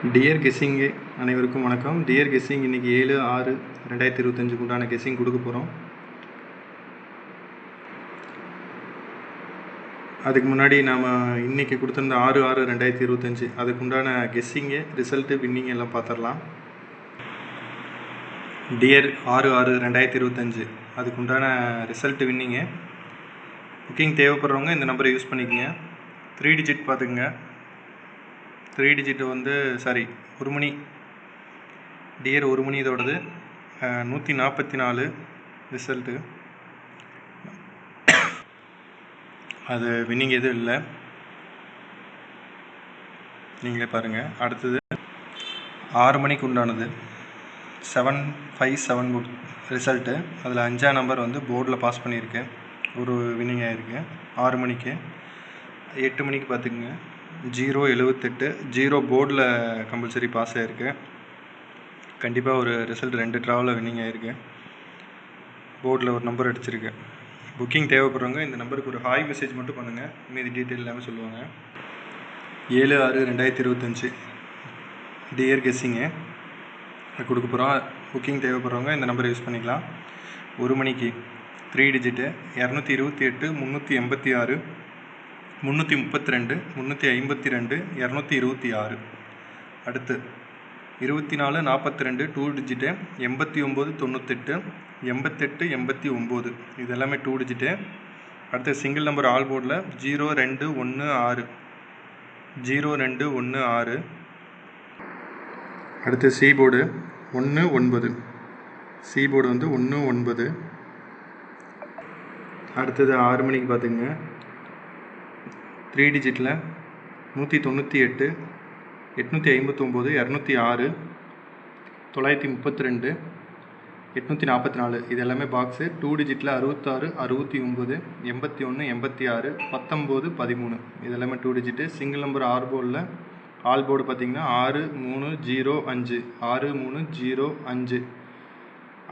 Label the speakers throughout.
Speaker 1: Dear guessing அனைவருக்கும் வணக்கம். Dear guessing இன்றைக்கி 7/6/2025 உண்டான கெஸ்ஸிங் கொடுக்க போகிறோம். அதுக்கு முன்னாடி நாம் இன்றைக்கி கொடுத்துருந்த 6/6/2025 அதுக்கு உண்டான கெஸ்ஸிங்கு, ரிசல்ட்டு, வின்னிங் எல்லாம் பார்த்துடலாம். டியர் 6/6/2025 அதுக்கு உண்டான ரிசல்ட்டு, வின்னிங்கு. புக்கிங் தேவைப்படுறவங்க இந்த நம்பரை யூஸ் பண்ணிக்கோங்க. 3 டிஜிட் பார்த்துக்குங்க. 3 டிஜிட் வந்து ஒரு மணி, டியர் 1 மணி இதோடது 144 ரிசல்ட்டு. அது வின்னிங் எதுவும் இல்லை, நீங்களே பாருங்கள். அடுத்தது 6 மணிக்கு உண்டானது 757 ரிசல்ட்டு. அதில் 5ஆம் நம்பர் வந்து போர்டில் பாஸ் பண்ணியிருக்கேன், ஒரு வின்னிங் ஆகிருக்கு 6 மணிக்கு. 8 மணிக்கு பார்த்துக்குங்க 078 0 போர்டில் கம்பல்சரி பாஸ் ஆகிருக்கு. கண்டிப்பாக ஒரு ரிசல்ட் 2 ட்ராவில் வின்னிங் ஆகிருக்கு, போர்டில் ஒரு நம்பர் அடிச்சிருக்கு. புக்கிங் தேவைப்படுறவங்க இந்த நம்பருக்கு ஒரு ஹாய் மெசேஜ் மட்டும் பண்ணுங்கள், மீதி டீட்டெயில் எல்லாமே சொல்லுவாங்க. 7/6/2025 டியர் கெஸ்ஸிங்கு கொடுக்க போகிறோம். புக்கிங் தேவைப்படுறவங்க இந்த நம்பரை யூஸ் பண்ணிக்கலாம். 1 மணிக்கு 3 டிஜிட்டு 228 386 332 352 226. அடுத்து 24/42 2 டிஜிட்டு 89 98 89 இது எல்லாமே 2 டிஜிட்டு. அடுத்து சிங்கிள் நம்பர் ஆல் போர்டில் 0216 0216. அடுத்து சி போர்டு 19, சி போர்டு வந்து 19. அடுத்தது 6 மணிக்கு பார்த்துங்க 3 டிஜிட்டில் 198 859 206 932 844 இது எல்லாமே பாக்ஸு. 2 டிஜிட்டில் 66 69 81 86 19 13 இது எல்லாமே 2 digit. Single number all board பார்த்திங்கன்னா 6305 6305.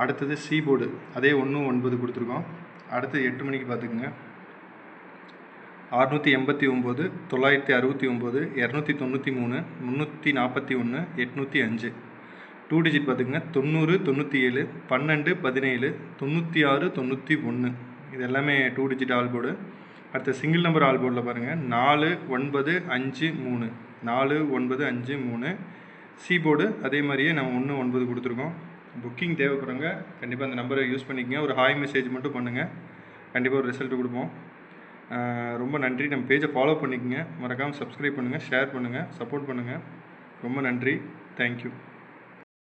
Speaker 1: அடுத்தது சி போர்டு அதே 19 கொடுத்துருக்கோம். அடுத்து 8 மணிக்கு பார்த்துக்குங்க 689 969 293 341 805. 2 டிஜிட் பார்த்துக்குங்க 90 97 12 17 96 91 இது எல்லாமே 2 டிஜிட் ஆல் போர்டு. அடுத்த சிங்கிள் நம்பர் ஆல் போர்டில் பாருங்கள் 4953 4953. சி போர்டு அதே மாதிரியே நம்ம 19 கொடுத்துருக்கோம். புக்கிங் தேவைப்படுறவங்க கண்டிப்பாக அந்த நம்பரை யூஸ் பண்ணிக்கங்க. ஒரு ஹாய் மெசேஜ் மட்டும் பண்ணுங்கள், கண்டிப்பாக ஒரு ரிசல்ட் கொடுப்போம். ரொம்ப நன்றி. நம்ம பேஜை ஃபாலோ பண்ணிக்கங்க, மறக்காமல் சப்ஸ்கிரைப் பண்ணுங்கள், ஷேர் பண்ணுங்கள், சப்போர்ட் பண்ணுங்கள். ரொம்ப நன்றி, தேங்க்யூ.